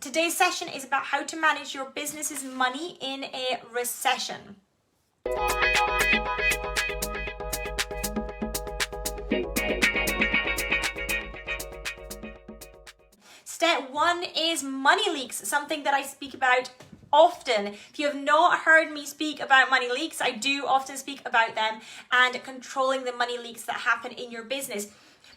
Today's session is about how to manage your business's money in a recession. Step one is money leaks, something that I speak about often. If you have not heard me speak about money leaks, I do often speak about them and controlling the money leaks that happen in your business.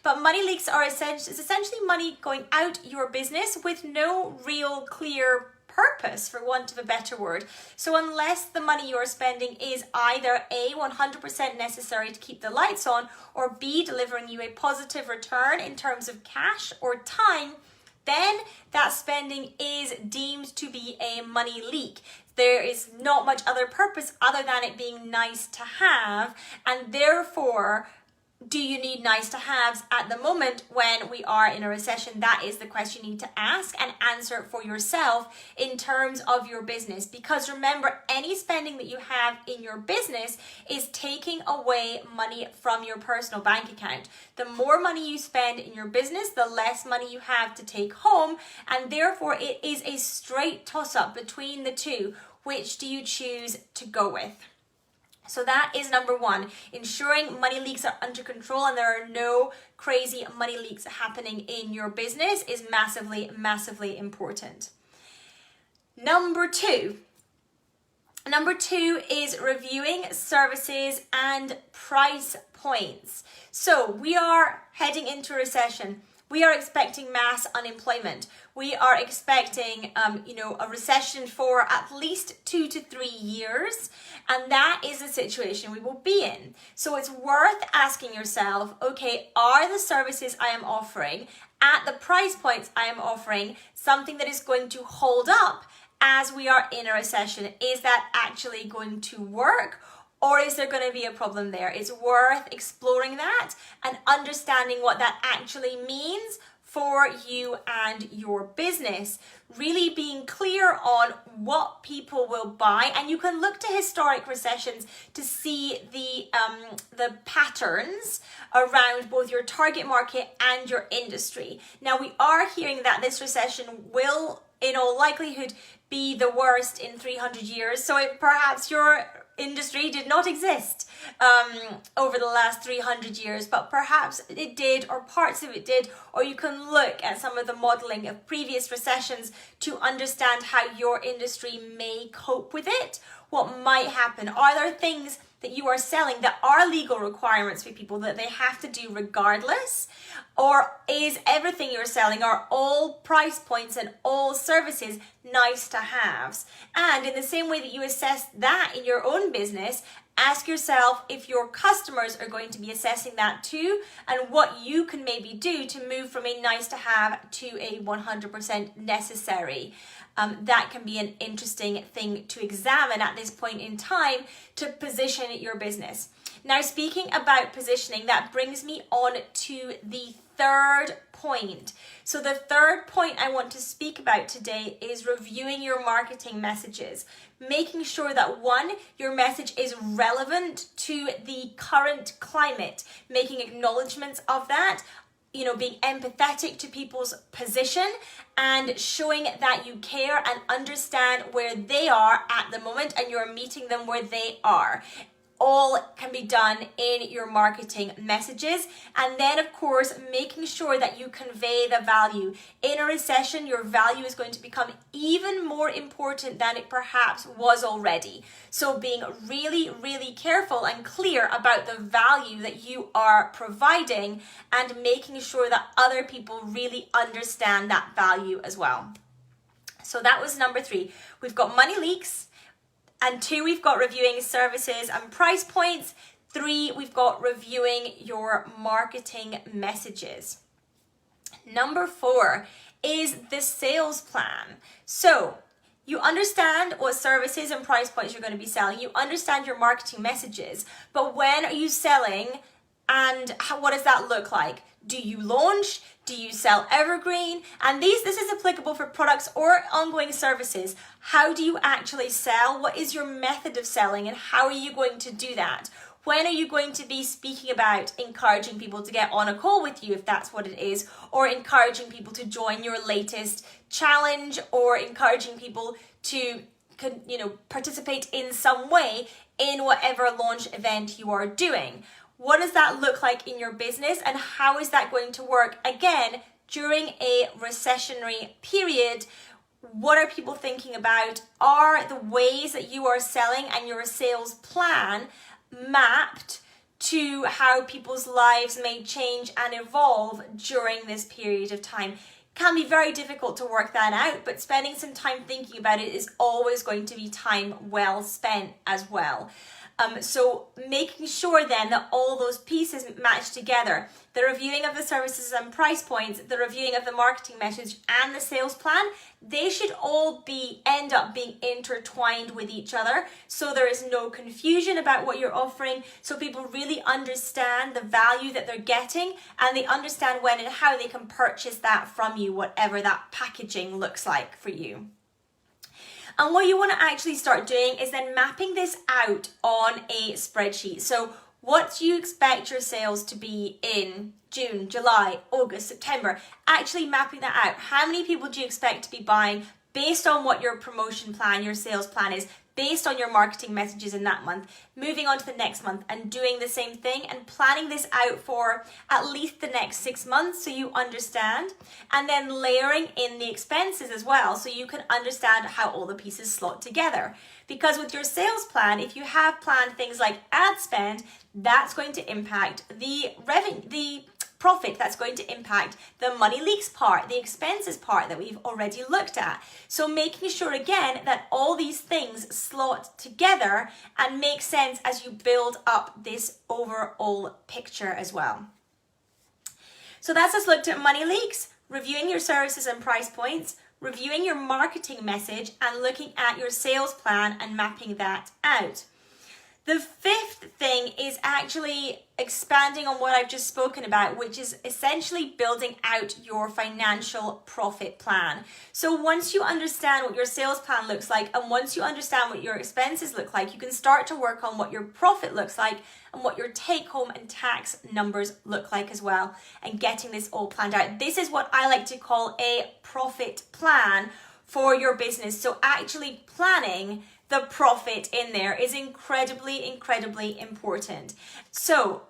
But money leaks are essentially money going out your business with no real clear purpose, for want of a better word. So unless the money you're spending is either A, 100% necessary to keep the lights on, or B, delivering you a positive return in terms of cash or time, then that spending is deemed to be a money leak. There is not much other purpose other than it being nice to have, and therefore, do you need nice to haves at the moment when we are in a recession? That is the question you need to ask and answer for yourself in terms of your business. Because remember, any spending that you have in your business is taking away money from your personal bank account. The more money you spend in your business, the less money you have to take home, and therefore it is a straight toss-up between the two. Which do you choose to go with? So that is number one, ensuring money leaks are under control and there are no crazy money leaks happening in your business is massively, massively important. Number two is reviewing services and price points. So we are heading into a recession. We are expecting mass unemployment. We are expecting, a recession for at least 2 to 3 years. And that is the situation we will be in. So it's worth asking yourself, okay, are the services I am offering at the price points I am offering something that is going to hold up as we are in a recession? Is that actually going to work? Or is there going to be a problem there? It's worth exploring that and understanding what that actually means for you and your business. Really being clear on what people will buy. And you can look to historic recessions to see the patterns around both your target market and your industry. Now, we are hearing that this recession will, in all likelihood, be the worst in 300 years. So perhaps your industry did not exist over the last 300 years, but perhaps it did, or parts of it did, or you can look at some of the modeling of previous recessions to understand how your industry may cope with it. What might happen? Are there things that you are selling that are legal requirements for people that they have to do regardless? Or is everything you're selling, are all price points and all services nice to haves? And in the same way that you assess that in your own business, ask yourself if your customers are going to be assessing that too, and what you can maybe do to move from a nice to have to a 100% necessary. That can be an interesting thing to examine at this point in time to position your business. Now, speaking about positioning, that brings me on to the third point. So the third point I want to speak about today is reviewing your marketing messages, making sure that one, your message is relevant to the current climate, making acknowledgements of that, being empathetic to people's position and showing that you care and understand where they are at the moment and you're meeting them where they are. All can be done in your marketing messages. And then, of course, making sure that you convey the value. In a recession, your value is going to become even more important than it perhaps was already. So being really, really careful and clear about the value that you are providing and making sure that other people really understand that value as well. So that was number 3. We've got money leaks. And 2, we've got reviewing services and price points. 3, we've got reviewing your marketing messages. Number 4 is the sales plan. So you understand what services and price points you're going to be selling. You understand your marketing messages. But when are you selling, and what does that look like? Do you launch? Do you sell evergreen? And this is applicable for products or ongoing services. How do you actually sell? What is your method of selling, and how are you going to do that? When are you going to be speaking about encouraging people to get on a call with you, if that's what it is, or encouraging people to join your latest challenge or encouraging people to participate in some way in whatever launch event you are doing. What does that look like in your business, and how is that going to work again during a recessionary period? What are people thinking about? Are the ways that you are selling and your sales plan mapped to how people's lives may change and evolve during this period of time? Can be very difficult to work that out, but spending some time thinking about it is always going to be time well spent as well. So making sure then that all those pieces match together, the reviewing of the services and price points, the reviewing of the marketing message and the sales plan, they should all end up being intertwined with each other, so there is no confusion about what you're offering, so people really understand the value that they're getting, and they understand when and how they can purchase that from you, whatever that packaging looks like for you. And what you want to actually start doing is then mapping this out on a spreadsheet. So what do you expect your sales to be in June, July, August, September? Actually mapping that out. How many people do you expect to be buying based on what your promotion plan, your sales plan is, based on your marketing messages in that month, moving on to the next month and doing the same thing and planning this out for at least the next 6 months so you understand, and then layering in the expenses as well so you can understand how all the pieces slot together. Because with your sales plan, if you have planned things like ad spend, that's going to impact the revenue, the profit, that's going to impact the money leaks part, the expenses part that we've already looked at. So making sure again that all these things slot together and make sense as you build up this overall picture as well. So that's us looked at money leaks, reviewing your services and price points, reviewing your marketing message, and looking at your sales plan and mapping that out. The fifth thing is actually expanding on what I've just spoken about, which is essentially building out your financial profit plan. So once you understand what your sales plan looks like, and once you understand what your expenses look like, you can start to work on what your profit looks like and what your take home and tax numbers look like as well, and getting this all planned out. This is what I like to call a profit plan for your business. So actually planning the profit in there is incredibly important. So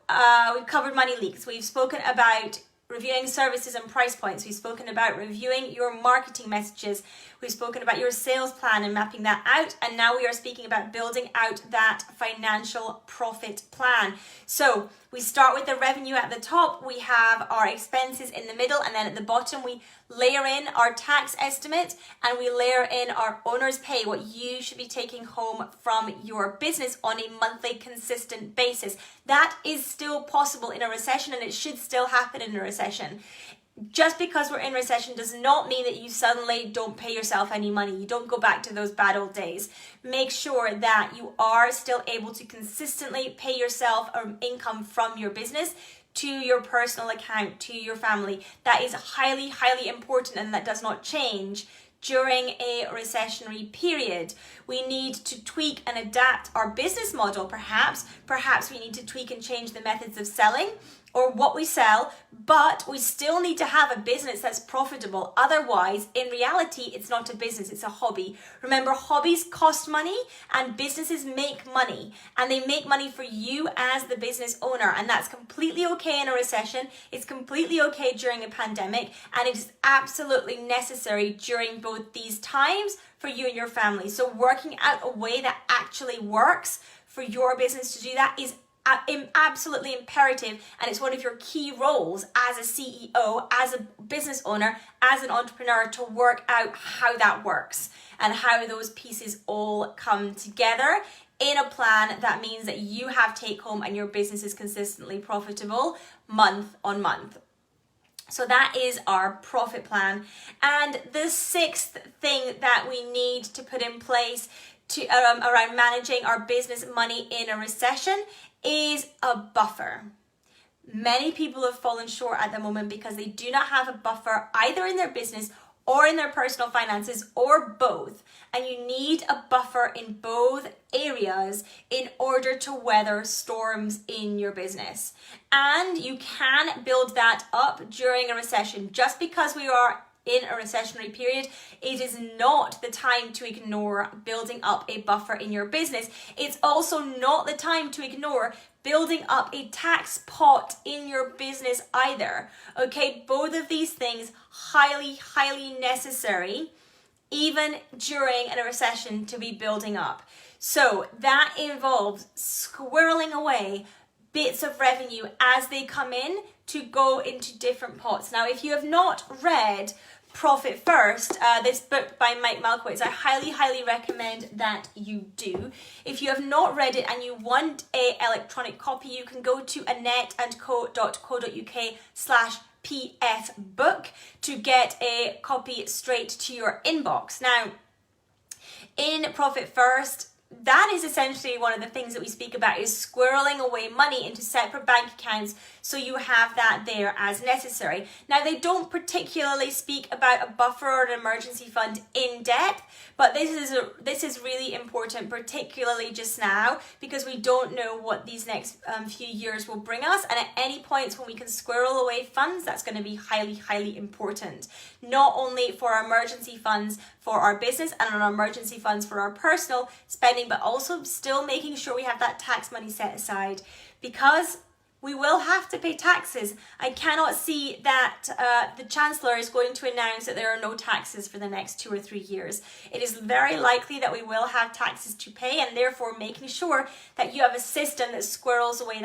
we've covered money leaks. We've spoken about reviewing services and price points. We've spoken about reviewing your marketing messages. We've spoken about your sales plan and mapping that out. And now we are speaking about building out that financial profit plan. So we start with the revenue at the top. We have our expenses in the middle, and then at the bottom we layer in our tax estimate, and we layer in our owner's pay, what you should be taking home from your business on a monthly consistent basis. That is still possible in a recession, and it should still happen in a recession. Just because we're in recession does not mean that you suddenly don't pay yourself any money. You don't go back to those bad old days. Make sure that you are still able to consistently pay yourself income from your business to your personal account, to your family. That is highly important, and that does not change during a recessionary period. We need to tweak and adapt our business model. Perhaps we need to tweak and change the methods of selling or what we sell, but we still need to have a business that's profitable. Otherwise, in reality, it's not a business, it's a hobby. Remember, hobbies cost money and businesses make money, and they make money for you as the business owner, and that's completely okay in a recession. It's completely okay during a pandemic, and it is absolutely necessary during both these times for you and your family. So working out a way that actually works for your business to do that is absolutely imperative, and it's one of your key roles as a CEO, as a business owner, as an entrepreneur, to work out how that works and how those pieces all come together in a plan that means that you have take home and your business is consistently profitable month on month. So that is our profit plan. And the sixth thing that we need to put in place to around managing our business money in a recession is a buffer. Many people have fallen short at the moment because they do not have a buffer either in their business or in their personal finances, or both. And you need a buffer in both areas in order to weather storms in your business. And you can build that up during a recession. Just because we are in a recessionary period, it is not the time to ignore building up a buffer in your business. It's also not the time to ignore building up a tax pot in your business either. Okay, both of these things highly, highly necessary, even during a recession, to be building up. So that involves squirreling away bits of revenue as they come in to go into different pots. Now, if you have not read Profit First, this book by Mike Malkowitz, I highly, highly recommend that you do. If you have not read it and you want an electronic copy, you can go to annetteandco.co.uk/PF book to get a copy straight to your inbox. Now, in Profit First, that is essentially one of the things that we speak about, is squirreling away money into separate bank accounts so you have that there as necessary. Now, they don't particularly speak about a buffer or an emergency fund in depth, but this is really important, particularly just now, because we don't know what these next few years will bring us, and at any points when we can squirrel away funds, that's going to be highly, highly important. Not only for our emergency funds for our business and our emergency funds for our personal spending, but also still making sure we have that tax money set aside, because we will have to pay taxes. I cannot see that the Chancellor is going to announce that there are no taxes for the next 2 or 3 years. It is very likely that we will have taxes to pay, and therefore making sure that you have a system that squirrels away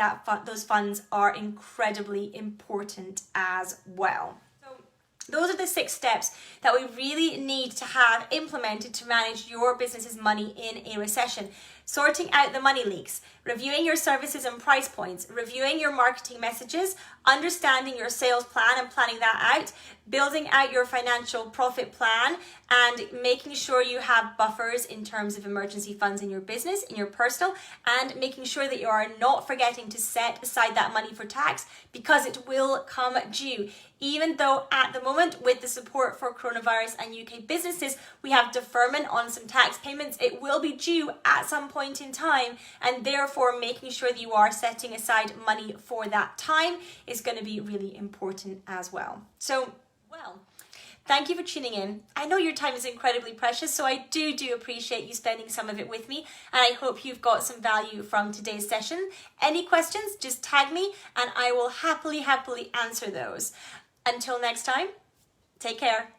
those funds are incredibly important as well. Those are the 6 steps that we really need to have implemented to manage your business's money in a recession. Sorting out the money leaks, reviewing your services and price points, reviewing your marketing messages, understanding your sales plan and planning that out, building out your financial profit plan, and making sure you have buffers in terms of emergency funds in your business, in your personal, and making sure that you are not forgetting to set aside that money for tax, because it will come due. Even though at the moment, with the support for coronavirus and UK businesses, we have deferment on some tax payments, it will be due at some point in time, and therefore making sure that you are setting aside money for that time is going to be really important as well. So, well, thank you for tuning in. I know your time is incredibly precious, so I do appreciate you spending some of it with me, and I hope you've got some value from today's session. Any questions, just tag me and I will happily answer those. Until next time, take care.